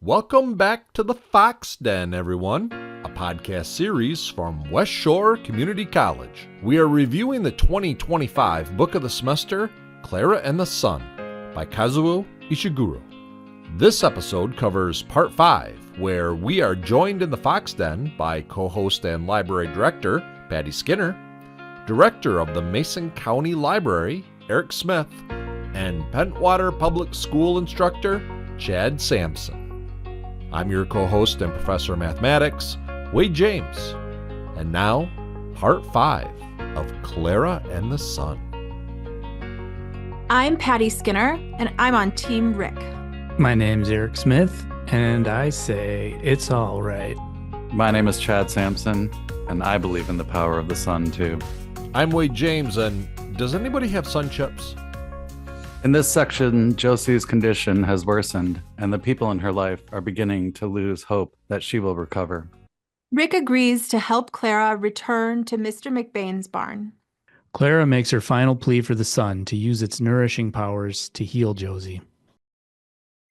Welcome back to the Fox Den, everyone, a podcast series from West Shore Community College. We are reviewing the 2025 book of the semester, Klara and the Sun, by Kazuo Ishiguro. This episode covers part 5, where we are joined in the Fox Den by co-host and library director, Patti Skinner, director of the Mason County Library, Eric Smith, and Pentwater Public School instructor, Chad Sampson. I'm your co-host and professor of mathematics, Wade James. And now, part 5 of Klara and the Sun. I'm Patti Skinner, and I'm on Team Rick. My name's Eric Smith, and I say it's all right. My name is Chad Sampson, and I believe in the power of the sun, too. I'm Wade James, and does anybody have sun chips? In this section, Josie's condition has worsened, and the people in her life are beginning to lose hope that she will recover. Rick agrees to help Klara return to Mr. McBain's barn. Klara makes her final plea for the sun to use its nourishing powers to heal Josie.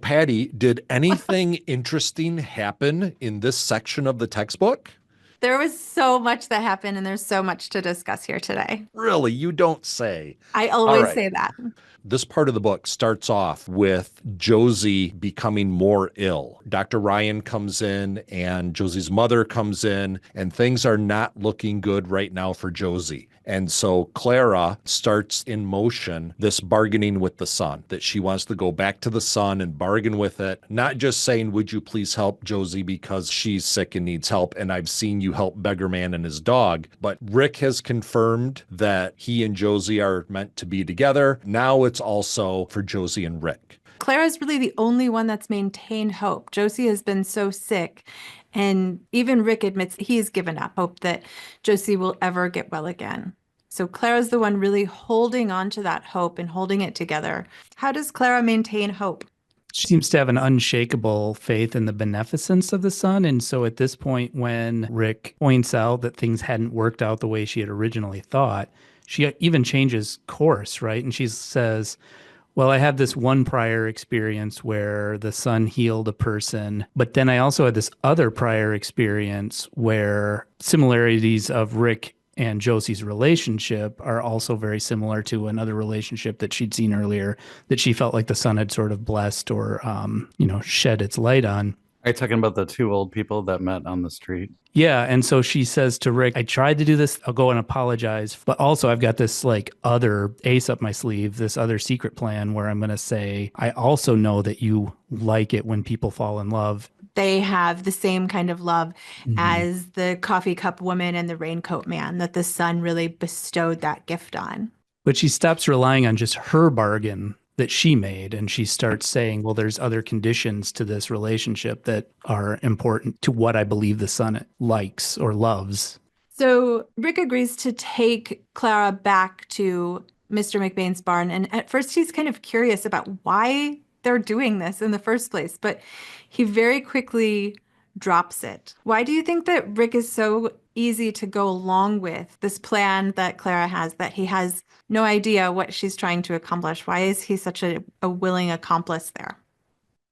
Patti, did anything interesting happen in this section of the textbook? There was so much that happened, and there's so much to discuss here today. Really? You don't say. I always say that. This part of the book starts off with Josie becoming more ill. Dr. Ryan comes in and Josie's mother comes in, and things are not looking good right now for Josie. And so Klara starts in motion this bargaining with the sun, that she wants to go back to the sun and bargain with it, not just saying, would you please help Josie because she's sick and needs help, and I've seen you help Beggar Man and his dog. But Rick has confirmed that he and Josie are meant to be together. Now it's also for Josie and Rick. Klara's really the only one that's maintained hope. Josie has been so sick, and even Rick admits he's given up hope that Josie will ever get well again. So Klara's the one really holding on to that hope and holding it together. How does Klara maintain hope? She seems to have an unshakable faith in the beneficence of the sun. And so at this point, when Rick points out that things hadn't worked out the way she had originally thought, she even changes course, right? And she says, well, I had this one prior experience where the sun healed a person, but then I also had this other prior experience where similarities of Rick and Josie's relationship are also very similar to another relationship that she'd seen earlier that she felt like the sun had sort of blessed or, shed its light on. Are you talking about the two old people that met on the street? Yeah. And so she says to Rick, I tried to do this. I'll go and apologize. But also I've got this like other ace up my sleeve, this other secret plan where I'm going to say, I also know that you like it when people fall in love. They have the same kind of love as the coffee cup woman and the raincoat man that the sun really bestowed that gift on. But she stops relying on just her bargain that she made, and she starts saying, well, there's other conditions to this relationship that are important to what I believe the sun likes or loves. So Rick agrees to take Klara back to Mr. McBain's barn. And at first he's kind of curious about why they're doing this in the first place, but he very quickly drops it. Why do you think that Rick is so easy to go along with this plan that Klara has, that he has no idea what she's trying to accomplish? Why is he such a willing accomplice there?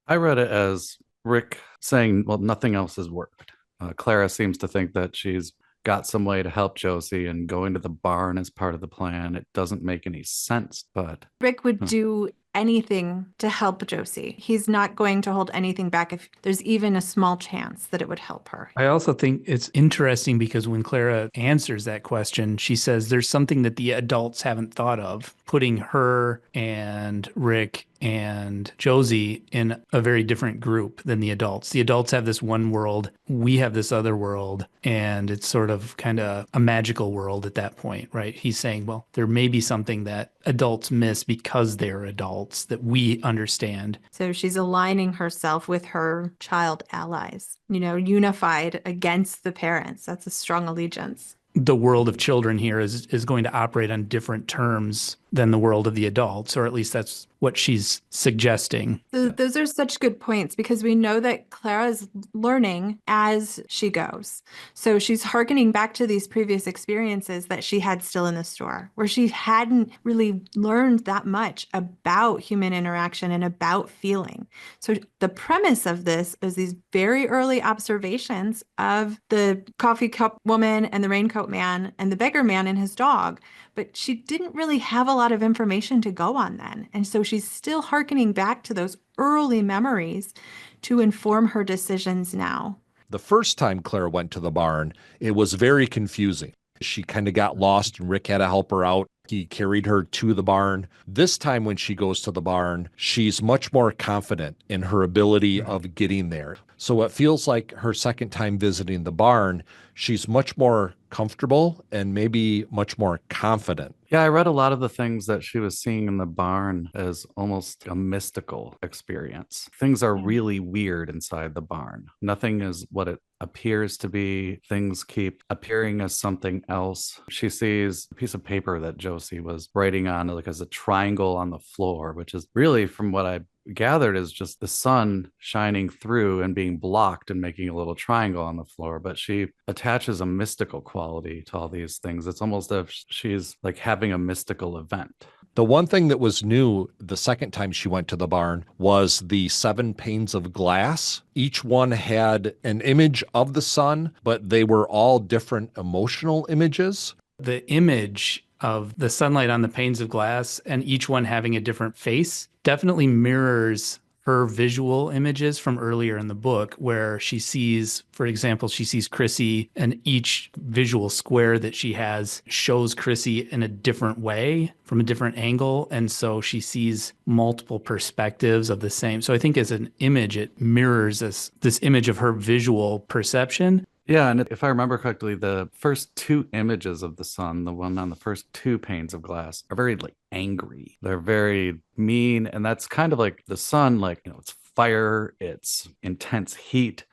I read it as Rick saying, well, nothing else has worked. Klara seems to think that she's got some way to help Josie, and going to the barn is part of the plan. It doesn't make any sense, but Rick would do anything to help Josie. He's not going to hold anything back if there's even a small chance that it would help her. I also think it's interesting because when Klara answers that question, she says there's something that the adults haven't thought of, putting her and Rick and Josie in a very different group than the adults. The adults have this one world, we have this other world, and it's sort of kind of a magical world at that point, right? He's saying, well, there may be something that adults miss because they're adults that we understand. So she's aligning herself with her child allies, unified against the parents. That's a strong allegiance. The world of children here is going to operate on different terms than the world of the adults, or at least that's what she's suggesting. So those are such good points because we know that Klara is learning as she goes. So she's hearkening back to these previous experiences that she had still in the store, where she hadn't really learned that much about human interaction and about feeling. So the premise of this is these very early observations of the coffee cup woman and the raincoat man and the beggar man and his dog. But she didn't really have a lot of information to go on then. And so she's still hearkening back to those early memories to inform her decisions now. The first time Klara went to the barn, it was very confusing. She kind of got lost and Rick had to help her out. He carried her to the barn. This time when she goes to the barn, she's much more confident in her ability of getting there. So it feels like her second time visiting the barn, she's much more comfortable and maybe much more confident. Yeah, I read a lot of the things that she was seeing in the barn as almost a mystical experience. Things are really weird inside the barn. Nothing is what it appears to be. Things keep appearing as something else. She sees a piece of paper that Josie was writing on, like as a triangle on the floor, which is really, from what I gathered, is just the sun shining through and being blocked and making a little triangle on the floor. But she attaches a mystical quality to all these things. It's almost as if she's like having a mystical event. The one thing that was new the second time she went to the barn was the 7 panes of glass. Each one had an image of the sun, but they were all different emotional images. The image of the sunlight on the panes of glass and each one having a different face definitely mirrors her visual images from earlier in the book, where she sees, for example, she sees Chrissy, and each visual square that she has shows Chrissy in a different way from a different angle. And so she sees multiple perspectives of the same. So I think as an image, it mirrors this image of her visual perception. Yeah, and if I remember correctly, the first 2 images of the sun, the one on the first 2 panes of glass, are very like angry. They're very mean, and that's kind of like the sun, like, it's fire, it's intense heat.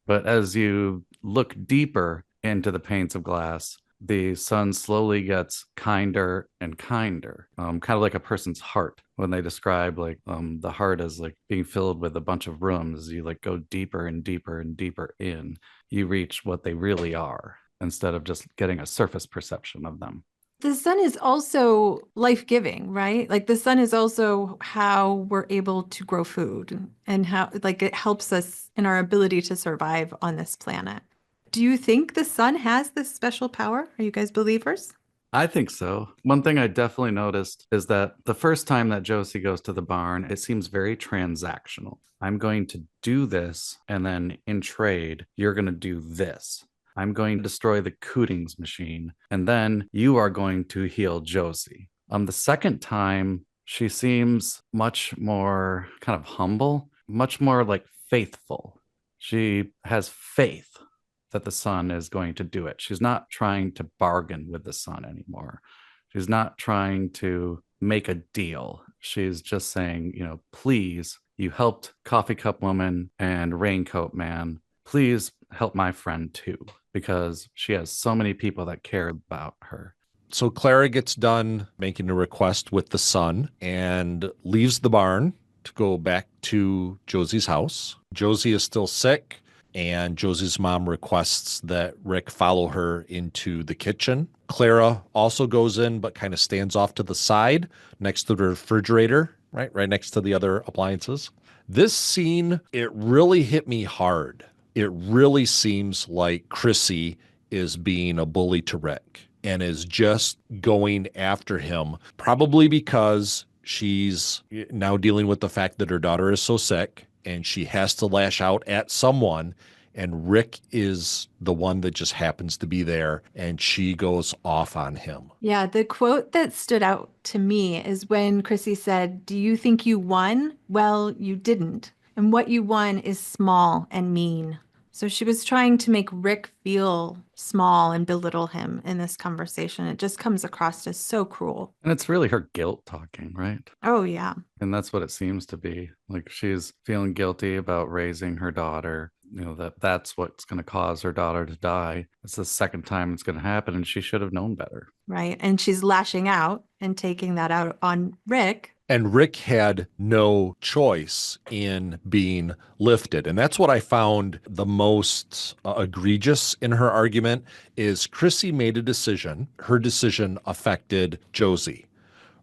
But as you look deeper into the panes of glass, the sun slowly gets kinder and kinder, kind of like a person's heart. When they describe like the heart as like being filled with a bunch of rooms, you like go deeper and deeper and deeper in, you reach what they really are instead of just getting a surface perception of them. The sun is also life-giving, right? Like the sun is also how we're able to grow food and how like it helps us in our ability to survive on this planet. Do you think the sun has this special power? Are you guys believers? I think so. One thing I definitely noticed is that the first time that Josie goes to the barn, it seems very transactional. I'm going to do this, and then in trade, you're going to do this. I'm going to destroy the Cootings machine, and then you are going to heal Josie. The second time, she seems much more kind of humble, much more like faithful. She has faith that the sun is going to do it. She's not trying to bargain with the sun anymore. She's not trying to make a deal. She's just saying, please, you helped Coffee Cup Woman and Raincoat Man. Please help my friend too, because she has so many people that care about her. So Klara gets done making a request with the sun and leaves the barn to go back to Josie's house. Josie is still sick, and Josie's mom requests that Rick follow her into the kitchen. Klara also goes in, but kind of stands off to the side next to the refrigerator, right next to the other appliances. This scene, it really hit me hard. It really seems like Chrissy is being a bully to Rick and is just going after him, probably because she's now dealing with the fact that her daughter is so sick and she has to lash out at someone, and Rick is the one that just happens to be there, and she goes off on him. Yeah, the quote that stood out to me is when Chrissy said, "Do you think you won? Well, you didn't. And what you won is small and mean." So she was trying to make Rick feel small and belittle him in this conversation. It just comes across as so cruel. And it's really her guilt talking, right? Oh, yeah. And that's what it seems to be. Like she's feeling guilty about raising her daughter. that's what's going to cause her daughter to die. It's the second time it's going to happen, and she should have known better. Right. And she's lashing out and taking that out on Rick. And Rick had no choice in being lifted. And that's what I found the most egregious in her argument is Chrissy made a decision. Her decision affected Josie.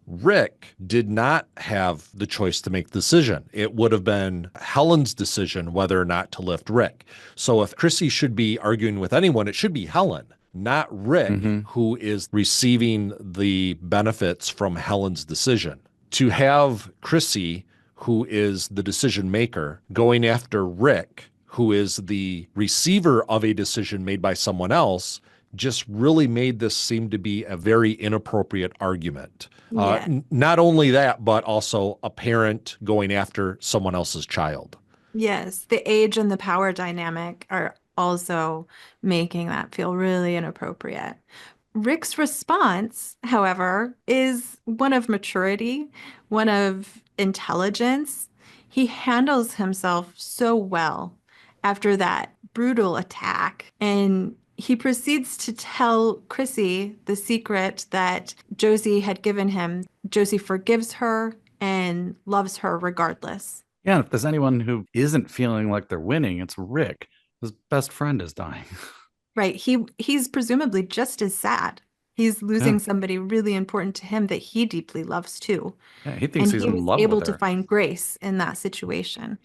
Rick did not have the choice to make the decision. It would have been Helen's decision whether or not to lift Rick. So if Chrissy should be arguing with anyone, it should be Helen, not Rick, who is receiving the benefits from Helen's decision. To have Chrissy, who is the decision maker, going after Rick, who is the receiver of a decision made by someone else, just really made this seem to be a very inappropriate argument. Yeah. Not only that, but also a parent going after someone else's child. Yes, the age and the power dynamic are also making that feel really inappropriate. Rick's response, however, is one of maturity, one of intelligence. He handles himself so well after that brutal attack, and he proceeds to tell Chrissy the secret that Josie had given him. Josie forgives her and loves her regardless. Yeah, if there's anyone who isn't feeling like they're winning, it's Rick. His best friend is dying. Right. He's presumably just as sad. He's losing somebody really important to him that he deeply loves too. Yeah, he thinks he's in love able with to her. find grace in that situation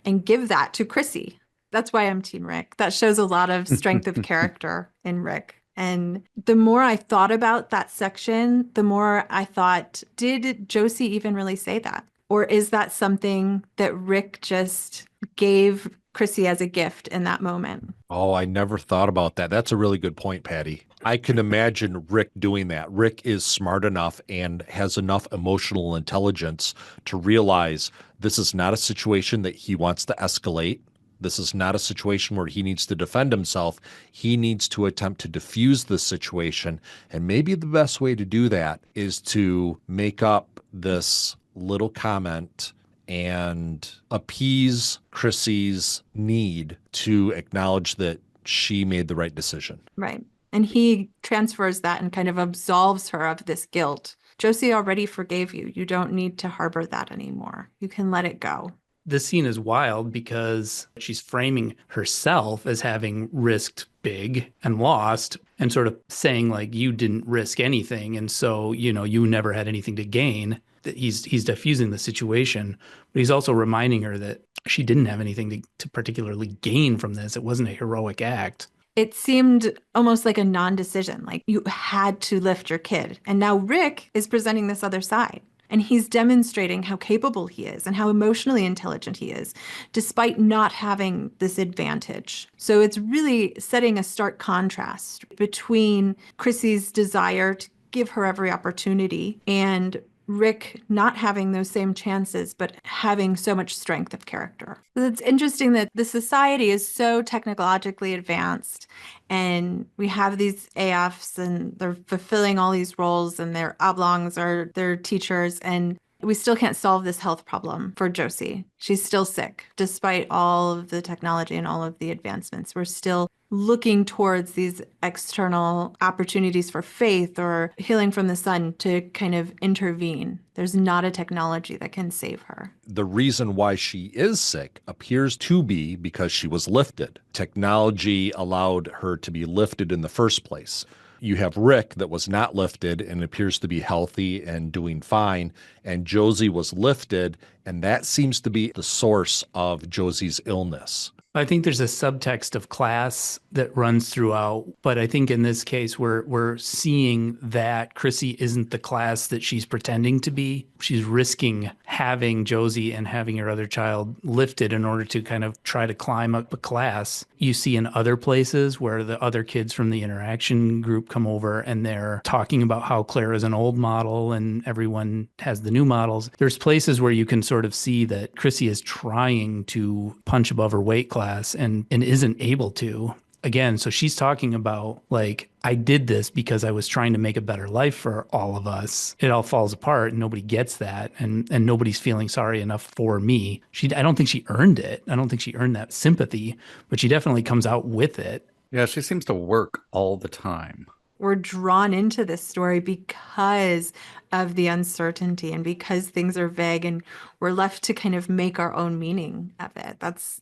and give that to Chrissy. That's why I'm Team Rick. That shows a lot of strength of character in Rick. And the more I thought about that section, the more I thought, did Josie even really say that? Or is that something that Rick just gave Chrissy as a gift in that moment? Oh, I never thought about that. That's a really good point, Patty. I can imagine Rick doing that. Rick is smart enough and has enough emotional intelligence to realize this is not a situation that he wants to escalate. This is not a situation where he needs to defend himself. He needs to attempt to diffuse the situation. And maybe the best way to do that is to make up this little comment and appease Chrissy's need to acknowledge that she made the right decision. Right. And he transfers that and kind of absolves her of this guilt. Josie already forgave you. You don't need to harbor that anymore. You can let it go. This scene is wild because she's framing herself as having risked big and lost and sort of saying like, you didn't risk anything. And so, you never had anything to gain. That he's diffusing the situation, but he's also reminding her that she didn't have anything to particularly gain from this. It wasn't a heroic act. It seemed almost like a non-decision, like you had to lift your kid. And now Rick is presenting this other side. And he's demonstrating how capable he is and how emotionally intelligent he is, despite not having this advantage. So it's really setting a stark contrast between Chrissy's desire to give her every opportunity and Rick not having those same chances, but having so much strength of character. It's interesting that the society is so technologically advanced and we have these AFs and they're fulfilling all these roles and they're oblongs or they're teachers, and we still can't solve this health problem for Josie. She's still sick despite all of the technology and all of the advancements. We're still looking towards these external opportunities for faith or healing from the sun to kind of intervene. There's not a technology that can save her. The reason why she is sick appears to be because she was lifted. Technology allowed her to be lifted in the first place. You have Rick that was not lifted and appears to be healthy and doing fine, and Josie was lifted, and that seems to be the source of Josie's illness. I think there's a subtext of class that runs throughout, but I think in this case we're seeing that Chrissy isn't the class that she's pretending to be. She's risking having Josie and having her other child lifted in order to kind of try to climb up a class. You see in other places where the other kids from the interaction group come over and they're talking about how Klara is an old model and everyone has the new models. There's places where you can sort of see that Chrissy is trying to punch above her weight class and isn't able to. again, so she's talking about like, I did this because I was trying to make a better life for all of us. It all falls apart and nobody gets that. And nobody's feeling sorry enough for me. I don't think she earned it. I don't think she earned that sympathy, but she definitely comes out with it. Yeah, she seems to work all the time. We're drawn into this story because of the uncertainty and because things are vague, and we're left to kind of make our own meaning of it. That's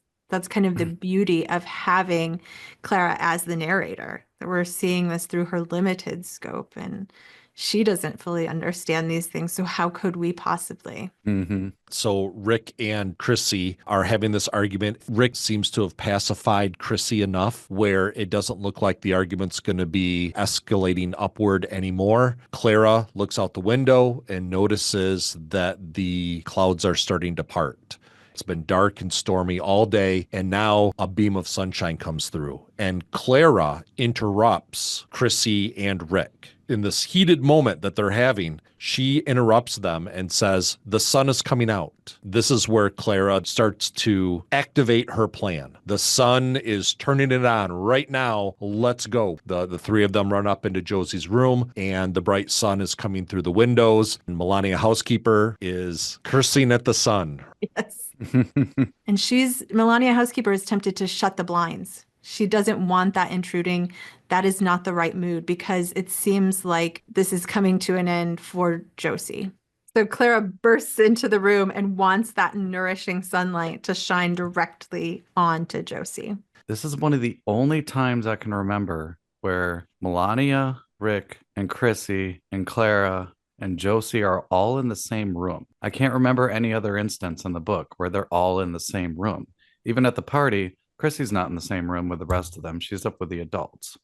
kind of the beauty of having Klara as the narrator, that we're seeing this through her limited scope, and she doesn't fully understand these things. So how could we possibly? Mm-hmm. So Rick and Chrissy are having this argument. Rick seems to have pacified Chrissy enough where it doesn't look like the argument's going to be escalating upward anymore. Klara looks out the window and notices that the clouds are starting to part. It's been dark and stormy all day, and now a beam of sunshine comes through. And Klara interrupts Chrissy and Rick. In this heated moment that they're having, she interrupts them and says, the sun is coming out. This is where Klara starts to activate her plan. The sun is turning it on right now. Let's go. The three of them run up into Josie's room, and the bright sun is coming through the windows. And Melania Housekeeper is cursing at the sun. Yes. And Melania Housekeeper is tempted to shut the blinds. She doesn't want that intruding. That is not the right mood, because it seems like this is coming to an end for Josie. So Klara bursts into the room and wants that nourishing sunlight to shine directly onto Josie. This is one of the only times I can remember where Melania, Rick, and Chrissy, and Klara, and Josie are all in the same room. I can't remember any other instance in the book where they're all in the same room. Even at the party, Chrissy's not in the same room with the rest of them. She's up with the adults.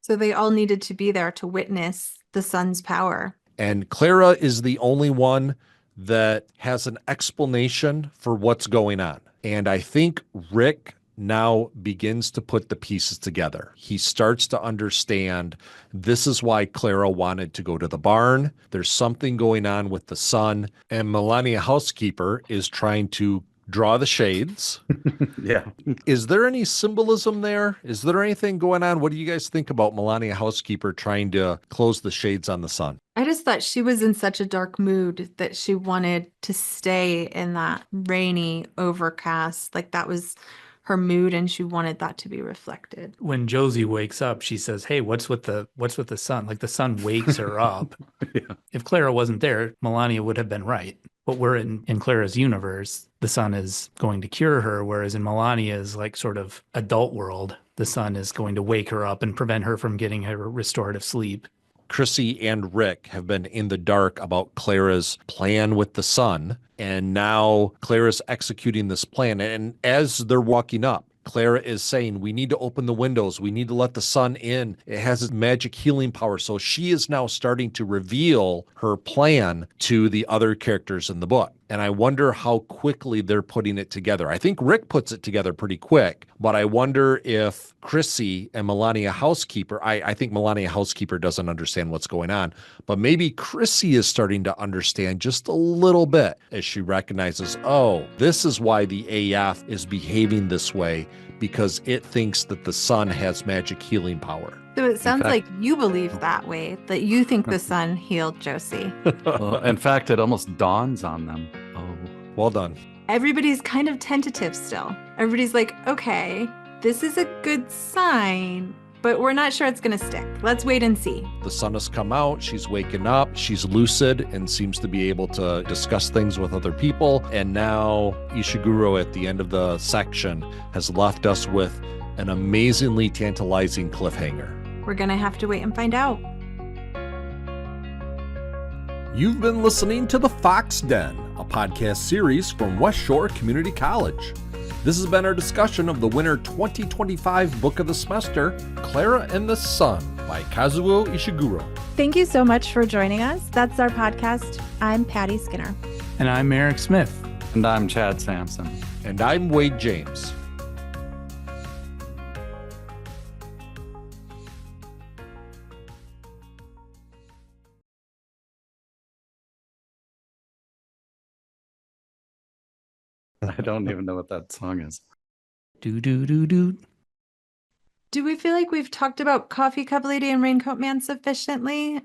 So they all needed to be there to witness the sun's power. And Klara is the only one that has an explanation for what's going on. And I think Rick now begins to put the pieces together. He starts to understand this is why Klara wanted to go to the barn. There's something going on with the sun. And Melania Housekeeper is trying to draw the shades. Yeah. Is there any symbolism there? Is there anything going on? What do you guys think about Melania Housekeeper trying to close the shades on the sun? I just thought she was in such a dark mood that she wanted to stay in that rainy, overcast, like that was her mood, and she wanted that to be reflected. When Josie wakes up, she says, hey, what's with the sun? Like the sun wakes her up. Yeah. If Klara wasn't there, Melania would have been right. But we're in Clara's universe, the sun is going to cure her, whereas in Melania's like sort of adult world, the sun is going to wake her up and prevent her from getting her restorative sleep. Chrissy and Rick have been in the dark about Clara's plan with the sun, and now Clara's executing this plan. And as they're walking up, Klara is saying, we need to open the windows. We need to let the sun in. It has its magic healing power. So she is now starting to reveal her plan to the other characters in the book. And I wonder how quickly they're putting it together. I think Rick puts it together pretty quick, but I wonder if Chrissy and Melania Housekeeper, I think Melania Housekeeper doesn't understand what's going on, but maybe Chrissy is starting to understand just a little bit as she recognizes, oh, this is why the AF is behaving this way, because it thinks that the sun has magic healing power. So it sounds like you believe that way, that you think the sun healed Josie. Well, in fact, it almost dawns on them. Oh, Well done. Everybody's kind of tentative still. Everybody's like, okay, this is a good sign, but we're not sure it's going to stick. Let's wait and see. The sun has come out. She's waking up. She's lucid and seems to be able to discuss things with other people. And now Ishiguro at the end of the section has left us with an amazingly tantalizing cliffhanger. We're going to have to wait and find out. You've been listening to The Fox Den, a podcast series from West Shore Community College. This has been our discussion of the winter 2025 book of the semester, Klara and the Sun by Kazuo Ishiguro. Thank you so much for joining us. That's our podcast. I'm Patti Skinner. And I'm Eric Smith. and I'm Chad Sampson. And I'm Wade James. I don't even know what that song is. Do do do do. Do we feel like we've talked about Coffee Cup Lady and Raincoat Man sufficiently?